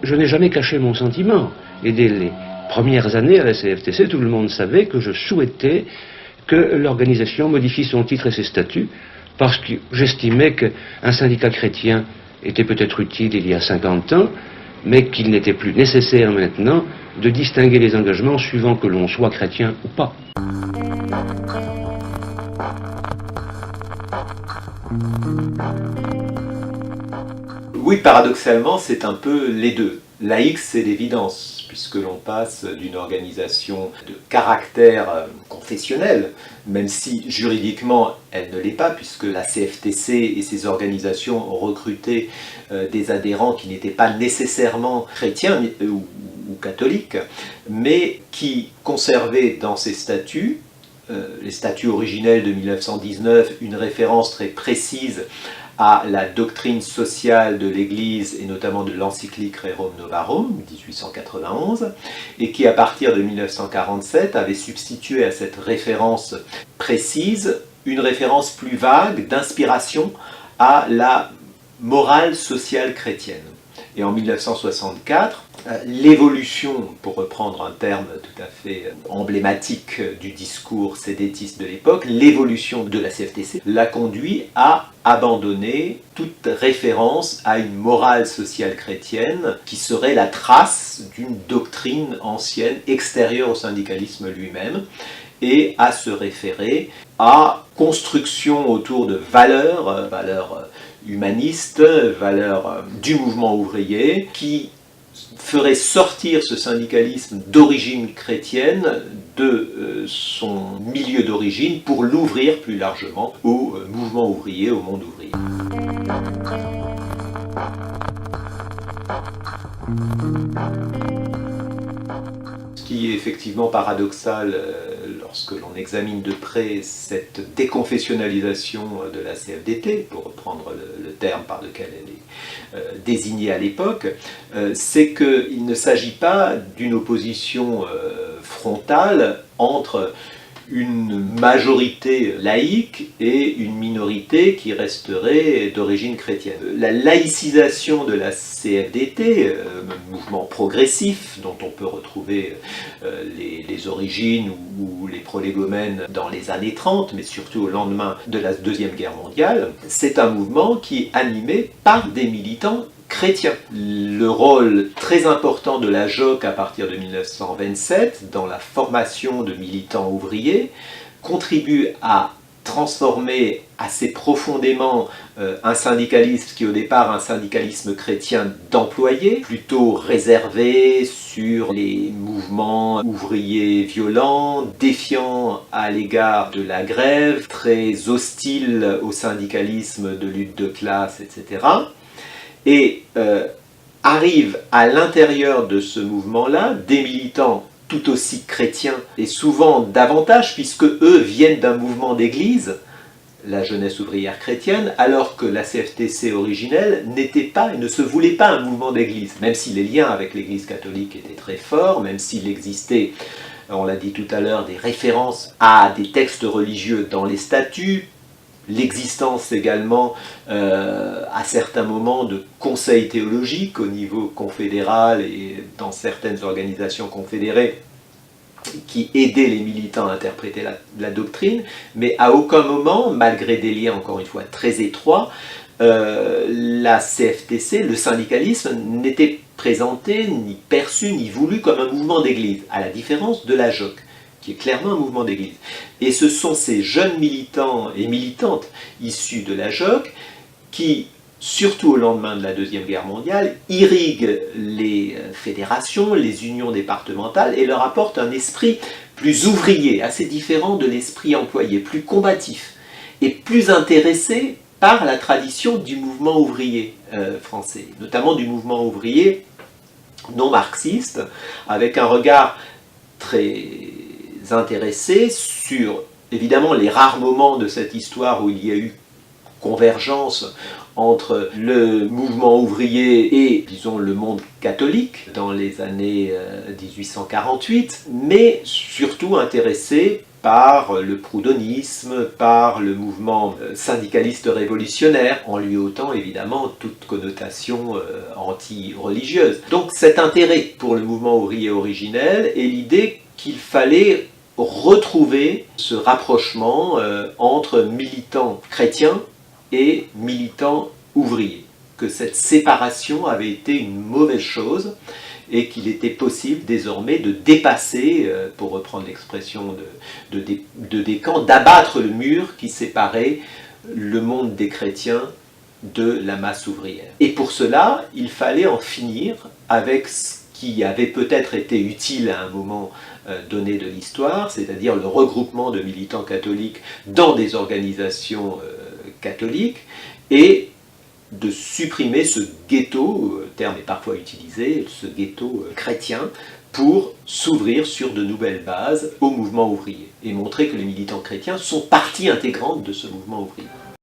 Je n'ai jamais caché mon sentiment. Et dès les premières années à la CFTC, tout le monde savait que je souhaitais que l'organisation modifie son titre et ses statuts, parce que j'estimais qu'un syndicat chrétien était peut-être utile il y a 50 ans, mais qu'il n'était plus nécessaire maintenant de distinguer les engagements suivant que l'on soit chrétien ou pas. Oui, paradoxalement, c'est un peu les deux. Laïque, c'est l'évidence, puisque l'on passe d'une organisation de caractère confessionnel, même si juridiquement elle ne l'est pas, puisque la CFTC et ses organisations ont recruté des adhérents qui n'étaient pas nécessairement chrétiens ou catholiques, mais qui conservaient dans ses statuts, les statuts originels de 1919, une référence très précise à la doctrine sociale de l'Église et notamment de l'encyclique Rerum Novarum, 1891, et qui à partir de 1947 avait substitué à cette référence précise une référence plus vague d'inspiration à la morale sociale chrétienne. Et en 1964, l'évolution, pour reprendre un terme tout à fait emblématique du discours sédétiste de l'époque, l'évolution de la CFTC l'a conduit à abandonner toute référence à une morale sociale chrétienne qui serait la trace d'une doctrine ancienne extérieure au syndicalisme lui-même, et à se référer à construction autour de valeurs humanistes, valeurs du mouvement ouvrier, qui ferait sortir ce syndicalisme d'origine chrétienne de son milieu d'origine pour l'ouvrir plus largement au mouvement ouvrier, au monde ouvrier. Ce qui est effectivement paradoxal lorsque l'on examine de près cette déconfessionnalisation de la CFDT, pour reprendre le terme par lequel elle est désignée à l'époque, c'est qu'il ne s'agit pas d'une opposition frontale entre une majorité laïque et une minorité qui resterait d'origine chrétienne. La laïcisation de la CFDT, mouvement progressif dont on peut retrouver les origines ou les prolégomènes dans les années 30, mais surtout au lendemain de la Deuxième Guerre mondiale, c'est un mouvement qui est animé par des militants chrétiens. Le rôle très important de la JOC à partir de 1927 dans la formation de militants ouvriers contribue à transformer assez profondément un syndicalisme qui au départ un syndicalisme chrétien d'employés, plutôt réservé sur les mouvements ouvriers violents, défiants à l'égard de la grève, très hostile au syndicalisme de lutte de classe, etc. Et arrivent à l'intérieur de ce mouvement-là des militants tout aussi chrétiens et souvent davantage puisque eux viennent d'un mouvement d'église, la jeunesse ouvrière chrétienne, alors que la CFTC originelle n'était pas et ne se voulait pas un mouvement d'église, même si les liens avec l'église catholique étaient très forts, même s'il existait, on l'a dit tout à l'heure, des références à des textes religieux dans les statuts, l'existence également à certains moments de conseils théologiques au niveau confédéral et dans certaines organisations confédérées qui aidaient les militants à interpréter la doctrine, mais à aucun moment, malgré des liens encore une fois très étroits, la CFTC, le syndicalisme, n'était présenté, ni perçu, ni voulu comme un mouvement d'église, à la différence de la JOC, qui est clairement un mouvement d'église. Et ce sont ces jeunes militants et militantes issus de la JOC qui, surtout au lendemain de la Deuxième Guerre mondiale, irriguent les fédérations, les unions départementales et leur apportent un esprit plus ouvrier, assez différent de l'esprit employé, plus combatif et plus intéressé par la tradition du mouvement ouvrier français, notamment du mouvement ouvrier non marxiste, avec un regard très intéressé sur, évidemment, les rares moments de cette histoire où il y a eu convergence entre le mouvement ouvrier et, disons, le monde catholique dans les années 1848, mais surtout intéressé par le proudhonisme, par le mouvement syndicaliste révolutionnaire, en lui ôtant évidemment toute connotation anti-religieuse. Donc cet intérêt pour le mouvement ouvrier originel est l'idée qu'il fallait retrouver ce rapprochement entre militants chrétiens et militants ouvriers, que cette séparation avait été une mauvaise chose et qu'il était possible désormais de dépasser, pour reprendre l'expression de Descamps, d'abattre le mur qui séparait le monde des chrétiens de la masse ouvrière. Et pour cela, il fallait en finir avec ce qui avait peut-être été utile à un moment donné de l'histoire, c'est-à-dire le regroupement de militants catholiques dans des organisations catholiques, et de supprimer ce ghetto, le terme est parfois utilisé, ce ghetto chrétien, pour s'ouvrir sur de nouvelles bases au mouvement ouvrier, et montrer que les militants chrétiens sont partie intégrante de ce mouvement ouvrier.